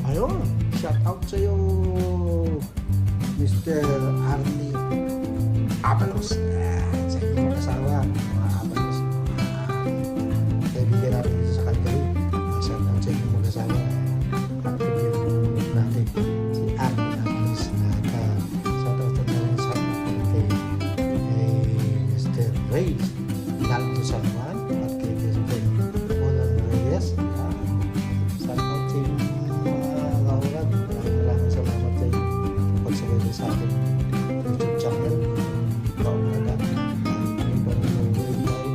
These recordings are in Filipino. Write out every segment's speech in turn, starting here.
Ayun, shout out sa'yo, Mr. Arlie Abalos. Sa inyong mag-asawa, mga Abalos. Kaibigan natin dito sa Calgary. Shout out sa inyong mag-asawa. Kaibigan natin si Arlie Abalos. Shout out sa mga sa kay Mr. Ray Dalto San Juan at kay Mr. Olan Reyes. Shout out sa inyong maraming salamat sa inyo pagsabay sa akin YouTube channel. Paunaga yung panunuhin tayo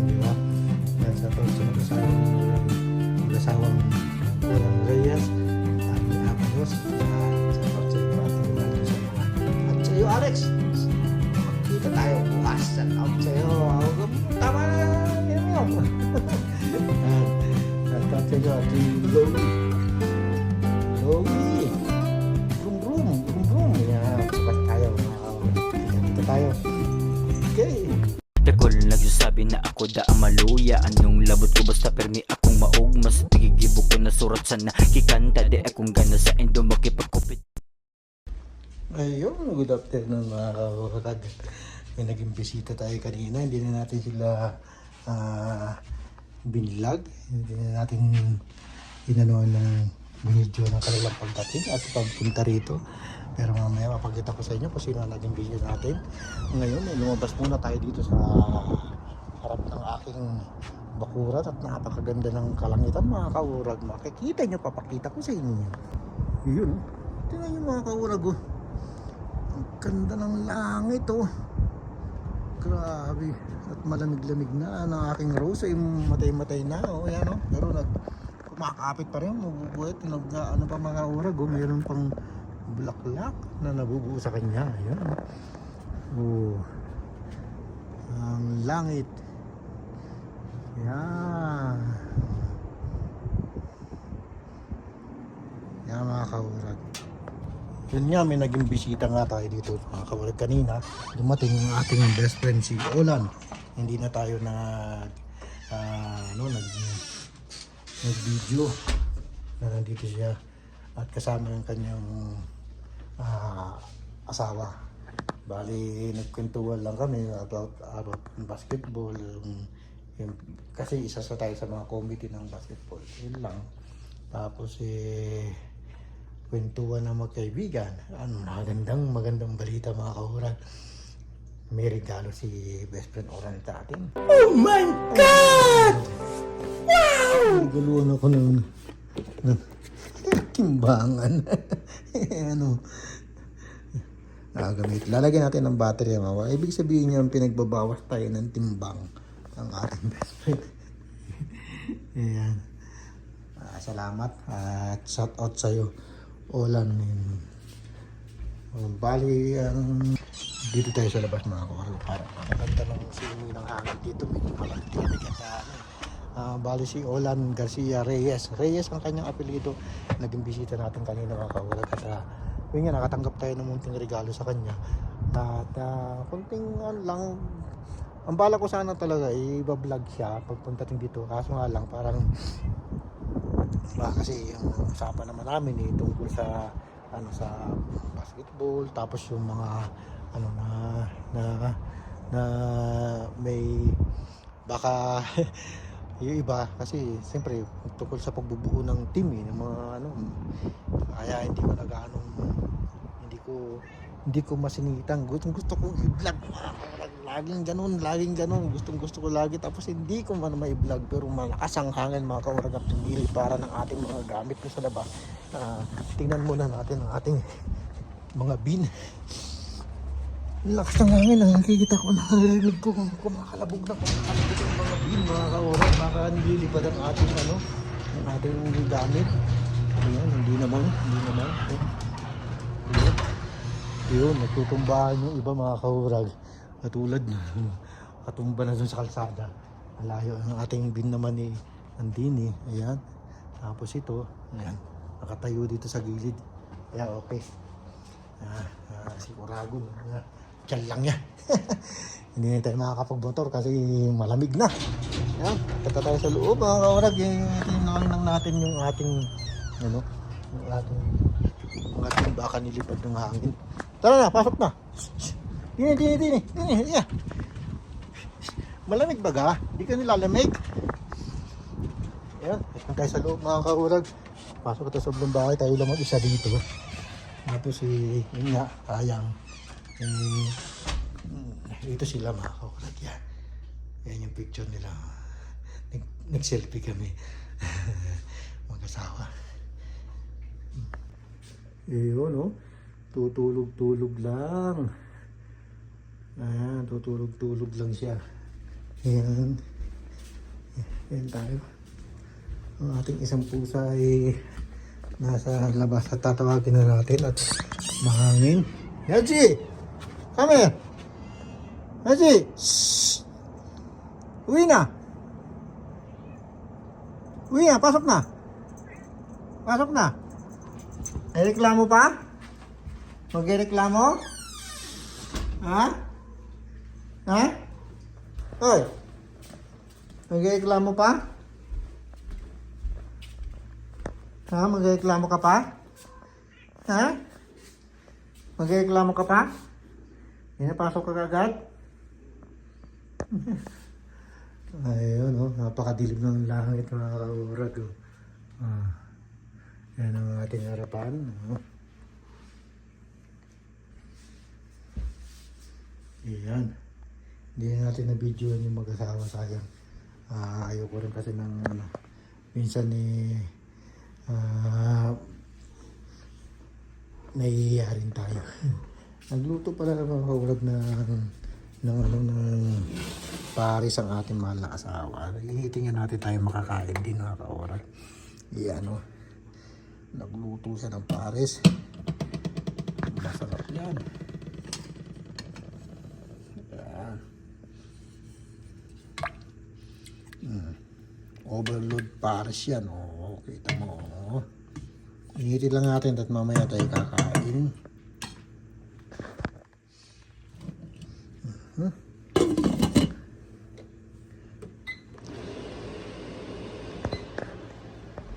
diba? Nasa taon sa mag-asawang Walang Reyes at Abalos. Sa taon sa inyo ating mga sa mga at sa iyo Alex, magkita tayo bukas. Sa taon sa iyo tama na yun at taon sa iyo ating Logi. Brum. Yan. Sabat tayo. Dito tayo. Okay. Dakol nagsasabi na ako da ang maluya. Anong labot ko basta permi akong maog. Mas nagigibo ko na surat sa nakikanta. Di akong gana sa endo makipagkupit. Ayun, good afternoon mga kaurag. May naging bisita tayo kanina. Hindi na natin sila binlag. Hindi na natin inanuan ng video ng kanilang pagdating at pagpunta rito. Pero mamaya mapakita ko sa inyo kung sino ang naging video natin. Ngayon, lumabas muna tayo dito sa harap ng aking bakuran at napakaganda ng kalangitan mga kaurag. Makikita nyo, papakita ko sa inyo. Yun, tingnan nyo mga kaurag. Oh. Ang ganda ng langit oh. Grabe. At malamig-lamig na ng aking rose ay matay-matay na oh. Yan oh. Pero kumakapit pa rin, mabubuhay. Ano pa mga urag oh. Mayroon pang bulaklak na nabubuo sa kanya. Ayan oh. Ang langit. Yan. Yan mga kaurag. Yun nga, may naging bisita nga tayo dito mga kaurag. Kanina dumating yung ating best friend si Olan. Hindi na tayo nag-video na nandito siya at kasama yung kanyang asawa. Bali nagkwentuhan lang kami about basketball kasi isa sa tayo sa mga committee ng basketball. Yun lang. Tapos kwentuhan ng magkaibigan. Magandang balita mga kaurag. May regalo si best friend Oran sa atin. Oh my God! Wow! Nagaluan ako ng timbangan. Ano? Nagamit. Lalagyan natin ng battery mga. Ibig sabihin niya pinagbabawas tayo ng timbang ng ating best friend. Ayan. Salamat at shout out sa'yo Olan. Bali dito tayo sa labas mga kaurag para maganda ng simoy ng hangin dito. Medyo malamig at bali si Olan Garcia Reyes ang kanyang apelyido. Naging bisita natin kanina mga kaurag at yun nga, nakatanggap tayo ng munting regalo sa kanya at kunting lang ang bala ko sana talaga i-vlog siya pagpuntating dito, kaso nga lang parang kasi yung usapan naman namin tungkol sa sa basketball, tapos yung mga na may baka yung iba kasi siyempre tungkol sa pagbubuo ng team ng mga kaya hindi ko masinitan. Gusto ko i-vlog laging ganun, gusto ko lagi, tapos hindi ko man mai-vlog pero malakas ang hangin mga kaurag at hindi para ng ating mga gamit ko sa labas. Tingnan muna natin ang ating mga bin. Lakas ng hangin, nakikita ko, narinig ko kumakalabog yung mga bin mga kaurag. Baka nililipad ang ating ang ating gamit. Ayan, hindi naman yun, nagtutumbahan yung iba mga kaurag. Katulad na katumba na dun sa kalsada. Malayo ang ating bin naman nandini. Ayan, tapos ito, ayan, nakatayo dito sa gilid. Ayan, okay. Sigurado tiyan lang yan. Hindi na tayo makakapag-motor kasi malamig na. Yan, kata tayo sa loob mga kaurag. Tingnan natin yung ating ano, yung ating baka nilipad ng hangin. Tara na, pasok na. Dini. Yeah. Malamig baga? Hindi ka nilalamig. Yan, pasok tayo sa loob mga kaurag. Pasok tayo sa loob ng bahay, tayo lang mag-isa dito. Tapos yun nga, sayang. Ito sila mga kaurag. Yan yung picture nila. Nag-selfie kami. Mag-asawa. Yun, no? Tutulog-tulog lang. Ayan, tutulog-tulog lang siya. Ayan. Ayan tayo. Ang ating isang pusa ay nasa labas at tatawagin na natin at mahangin. Yaji! Come here! Yaji! Shhh! Uwi na! Uwi na! Pasok na! Pasok na! Ay reklamo pa? Magreklamo? Ha? Ha? Hoy! Magreklamo pa? Ha? Magreklamo ka pa? Ha? Magreklamo ka pa? Pinapasok ka agad? Ayun, oh, napakadilim ng langit mga kaurag. Oh. Yan ang ating harapan. Oh. Yan. Hindi natin na-videoan yung mag-asawa, sayang. Ayoko rin kasi ng ano, minsan nahihiya rin tayo. Nagluto pala ng mga kaurag ng paris ang ating mahal na asawa. Hinihitingnan natin tayo makakain din mga kaurag. Yan, oh. Nagluto siya ng paris. Masarap yan. Yan. Overload paris yan. Oh, kita mo. Oh. Hinihitin lang natin at mamaya tayo kakain.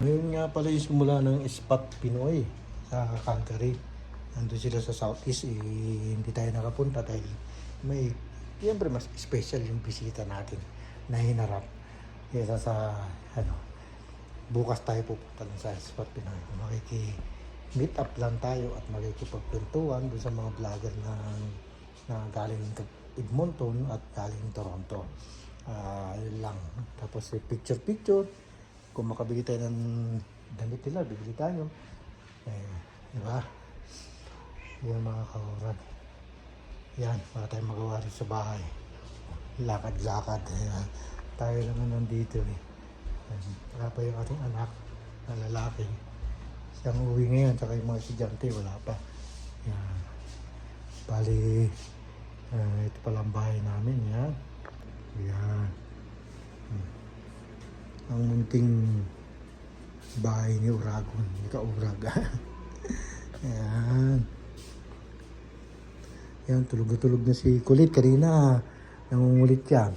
Ngayon nga pala yung simula ng Spot Pinoy sa Calgary. Nandun sila sa Southeast, hindi tayo nakapunta dahil may, siyempre mas special yung bisita natin na hinarap. Kaya sa, bukas tayo pupunta sa Spot Pinoy. Makiki-meet up lang tayo at makikipagkwentuhan doon sa mga vlogger na galing Edmonton at galing Toronto. Yun lang. Tapos picture-picture. Kung makabili tayo ng damit nila, bibili tayo. Diba? Yan mga kaurag. Yan, para tayo magawa rin sa bahay. Lakad-lakad. Tayo naman nandito. Wala pa yung ating anak na lalaki. Siyang uwi ngayon, tsaka yung mga estudyante, wala pa. Yan. Bali, ito palang bahay namin. Yan. Yan. Ang munting bahay ni Uragon, ni Kauraga. Yan. Yan, tulog na si Kulit. Kanina, nangungulit yan.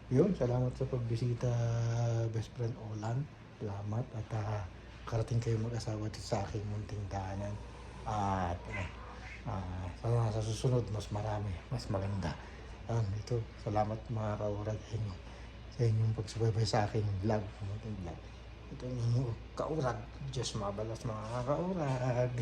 Yun, salamat sa pagbisita, best friend Olan. Salamat at karating kayo mag-asawa sa aking munting daanan. At sa susunod, mas marami, mas maganda. Ito, salamat mga kaurag sa inyong pagsubaybay sa aking vlog. Ito yung kaurag. Diyos mabalas mga kaurag.